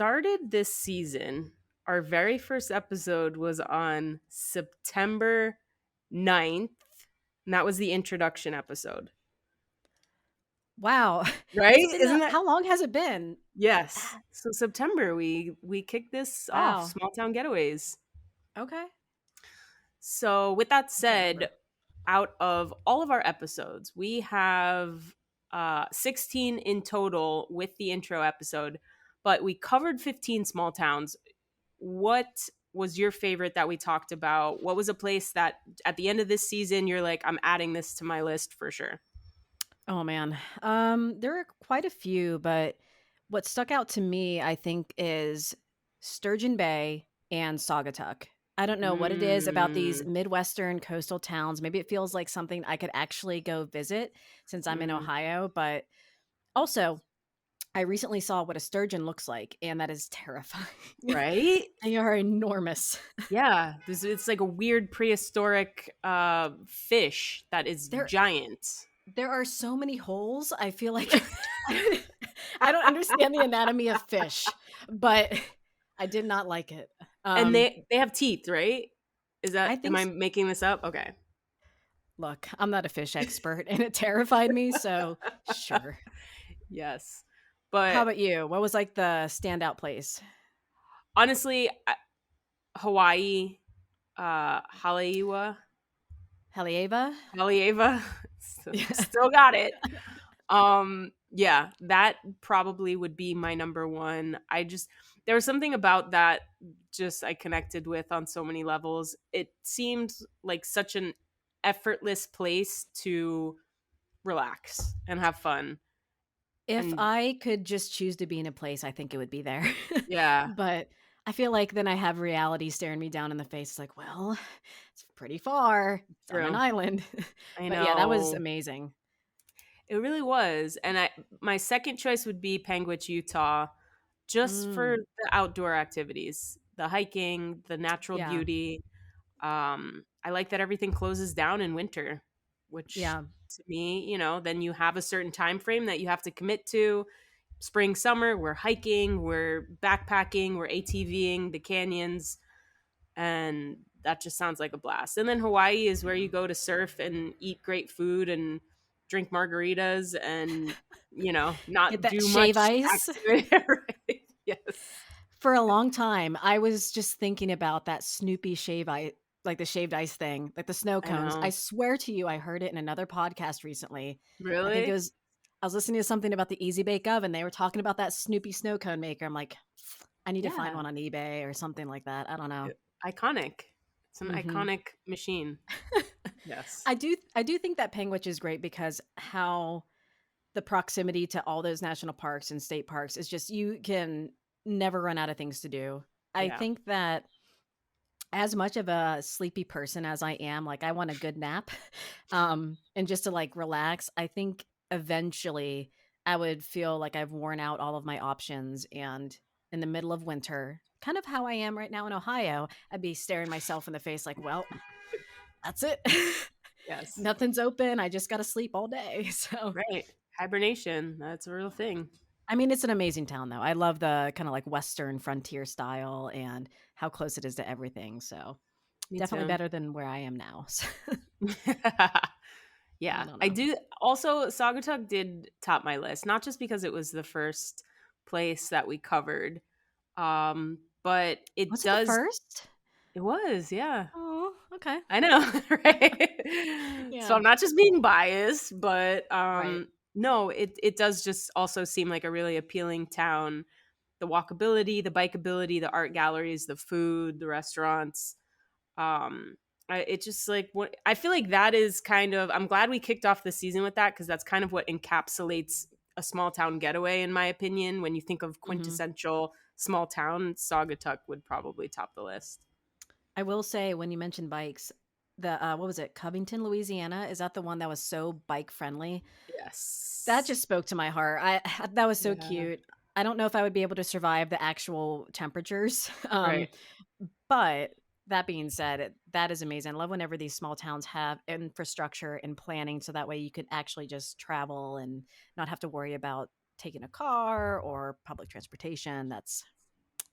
started this season, our very first episode was on September 9th, and that was the introduction episode. Wow. Right? Has it been Isn't that? how long has it been? Yes. So September, we kicked this off, Wow. Small Town Getaways. Okay. So with that I can't said, remember. out of all of our episodes, we have 16 in total with the intro episode, but we covered 15 small towns. What was your favorite that we talked about? What was a place that at the end of this season you're like, I'm adding this to my list for sure? Oh man. There are quite a few, but what stuck out to me, I think, is Sturgeon Bay and Saugatuck. I don't know what it is about these Mm, Midwestern coastal towns. Maybe it feels like something I could actually go visit since I'm in mm, Ohio, but also I recently saw what a sturgeon looks like, and that is terrifying. right? They are enormous. Yeah, it's like a weird prehistoric fish that is They're giant. There are so many holes, I feel like I don't understand the anatomy of fish, but I did not like it. And Um, they have teeth, right? Is I that, am think I s making this up? Okay. Look, I'm not a fish expert, and it terrified me, so sure. Yes. How But about you? What was, like, the standout place? honestly, Hawaii, Haleiwa, Haleiwa? Haleiwa, Yeah. still got it. Yeah, that probably would be my number one. There was something about that just I connected with on so many levels. It seemed like such an effortless place to relax and have fun. If And I could just choose to be in a place, I think it would be there. yeah, But I feel like then I have reality staring me down in the face like, "Well, it's pretty far. It's on an true. island." I But yeah, that was know. amazing. It really was. And my second choice would be Panguitch, Utah, just for Mm, the outdoor activities, the hiking, the natural yeah, beauty. I like that everything closes down in winter, which yeah. to me, then you have a certain time frame that you have to commit to. Spring, summer, we're hiking, we're backpacking, we're ATVing the canyons, and that just sounds like a blast. And then Hawaii is where you go to surf and eat great food and drink margaritas and Get not that do shave much ice. activity. Right? Yes. For a long time, I was just thinking about that Snoopy shave ice, like the shaved ice thing, like the snow I cones. I know. swear to you, I heard it in another podcast recently. I think it Really? was I was listening to something about the Easy Bake Oven. They were talking about that Snoopy snow cone maker. I'm like, I need to find Yeah. one on eBay or something like that. I don't know. Iconic. It's an Mhm. iconic machine. Yes. I do think that Penguich is great because how the proximity to all those national parks and state parks is just you can never run out of things to do. I Yeah. think that as much of a sleepy person as I am, like I want a good nap, and just to like relax, I think eventually I would feel like I've worn out all of my options and in the middle of winter, kind of how I am right now in Ohio, I'd be staring myself in the face like, well, that's it. Yes. Nothing's open. I just got to sleep all day. So, Right. Hibernation. That's a real thing. I mean, it's an amazing town though. I love the kind of like Western frontier style and how close it is to everything. So, Me definitely too. better than where I am now. So, I Yeah, don't I know. do. Also, Saugatuck did top my list, not just because it was the first place that we covered, but it Was it the does. first? It was, yeah. Oh, okay. I know, right? So Yeah. I'm not just being biased, but Right. no, it does just also seem like a really appealing town. The walkability, the bikeability, the art galleries, the food, the restaurants. Um, it just like what I feel like that is kind of. I'm glad we kicked off the season with that because that's kind of what encapsulates a small town getaway, in my opinion. When you think of Mhm. quintessential small town, Saugatuck would probably top the list. I will say when you mentioned bikes, the, what was it? Covington, Louisiana? Is that the one that was so bike friendly? That Yes. just spoke to my heart. I that was so Yeah. cute. I don't know if I would be able to survive the actual temperatures. Right. But that being said, that is amazing. I love whenever these small towns have infrastructure and planning so that way you can actually just travel and not have to worry about taking a car or public transportation. That's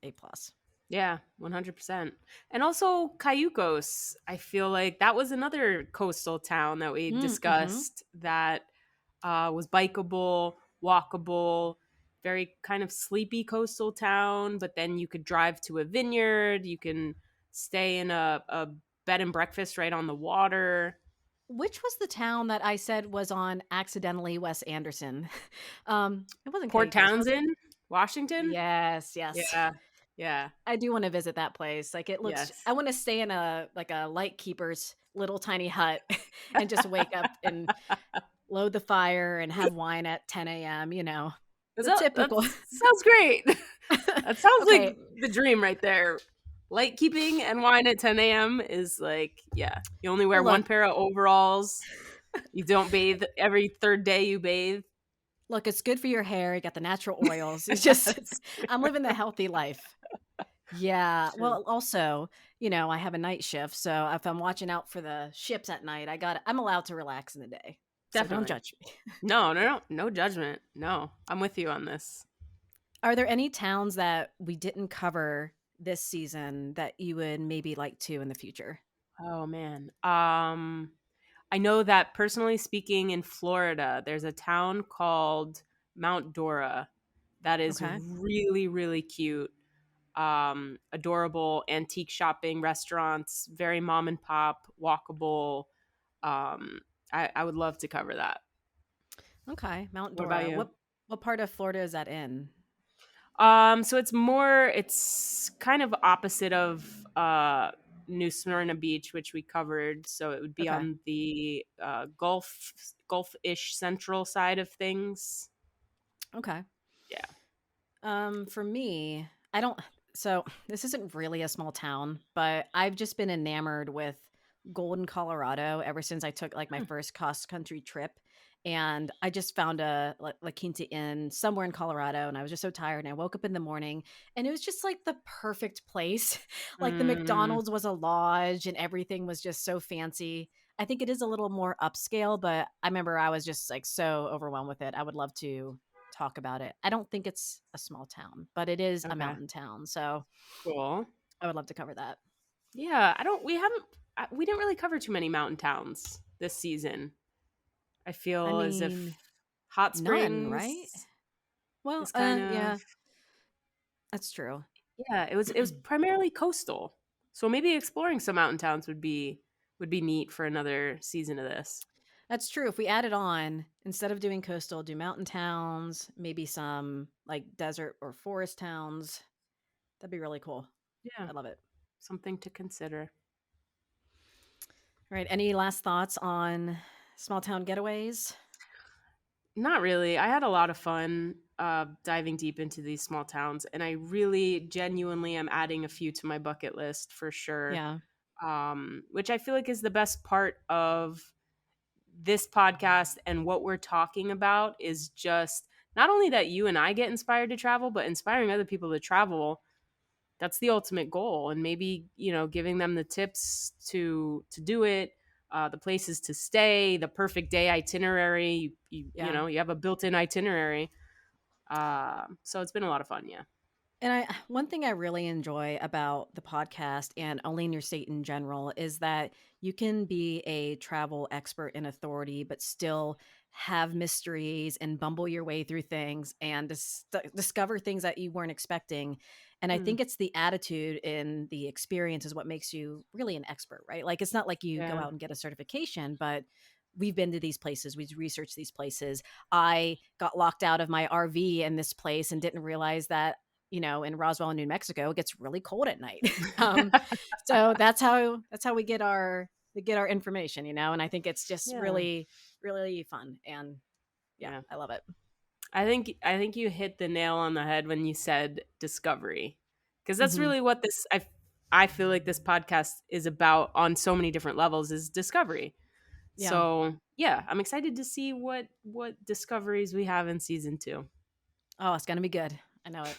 A plus. Yeah, 100%. And also Cayucos. I feel like that was another coastal town that we Mm-hmm. discussed that was bikeable, walkable, very kind of sleepy coastal town. But then you could drive to a vineyard. You can stay in a bed and breakfast right on the water. Which was the town that I said was on accidentally Wes Anderson? It wasn't Port Cayucos, was it? Townsend, Washington. Yes, yes. Yeah, yeah, I do wanna visit that place. Like, it looks yes. I wanna stay in a light keeper's little tiny hut and just wake up and load the fire and have wine at 10 a.m., the That typical. sounds great. That sounds like Okay, the dream right there. Light keeping and wine at 10 a.m. is like, yeah. You only wear well, one look pair of overalls. You don't bathe every third day you bathe. look, it's good for your hair, you got the natural oils. It's just That's I'm living the healthy life. Yeah. true. Well, also, I have a night shift, so if I'm watching out for the ships at night, I'm allowed to relax in the day. So don't Definitely. judge me. No, no, no. No judgment. No. I'm with you on this. Are there any towns that we didn't cover this season that you would maybe like to in the future? Oh man. I know that personally speaking in Florida, there's a town called Mount Dora that is Okay. really, really cute. Adorable antique shopping restaurants, very mom and pop, walkable. Um, I would love to cover that. Okay. Mount What about Dora. you? What part of Florida is that in? So it's kind of opposite of New Smyrna Beach, which we covered. So it would be Okay. on the Gulf-ish central side of things. Okay. Yeah. For me, I don't so this isn't really a small town, but I've just been enamored with Golden, Colorado ever since I took like my Hmm. first cross country trip. And I just found a La Quinta Inn somewhere in Colorado, and I was just so tired. And I woke up in the morning, and it was just like the perfect place. Like the Mm, McDonald's was a lodge, and everything was just so fancy. I think it is a little more upscale, but I remember I was just like so overwhelmed with it. I would love to talk about it. I don't think it's a small town, but it is a okay. mountain town, so Cool. I would love to cover that. Yeah, I don't. We haven't. We didn't really cover too many mountain towns this season. I I feel as if mean, Hot none, right? Springs Well, is kind yeah, of that's true. yeah. It was primarily coastal, so maybe exploring some mountain towns would be neat for another season of this. That's true. If we add it on, instead of doing coastal, do mountain towns, maybe some like desert or forest towns. That'd be really cool. Yeah, I love it. something to consider. All right. Any last thoughts on small town getaways? Not really. I had a lot of fun diving deep into these small towns, and I really genuinely am adding a few to my bucket list for sure. Yeah. Which I feel like is the best part of this podcast and what we're talking about is just not only that you and I get inspired to travel, but inspiring other people to travel. That's the ultimate goal, and maybe giving them the tips to do it, the places to stay, the perfect day itinerary. Yeah. You have a built-in itinerary. So it's been a lot of fun. Yeah. And one thing I really enjoy about the podcast and Only in Your State in general is that you can be a travel expert and authority, but still have mysteries and bumble your way through things and discover things that you weren't expecting. And I Mm, think it's the attitude and the experience is what makes you really an expert, right? Like it's not like you go yeah. out and get a certification, but we've been to these places, we've researched these places. I got locked out of my RV in this place and didn't realize that in Roswell, New Mexico, it gets really cold at night. So that's how we get our information, and I think it's just Yeah. really, really fun. And yeah, Yeah. I love it. I think you hit the nail on the head when you said discovery. Because that's Hmm. really what I feel like this podcast is about on so many different levels is discovery. Yeah. So, yeah, I'm excited to see what discoveries we have in season 2. Oh, it's gonna be good. I know it.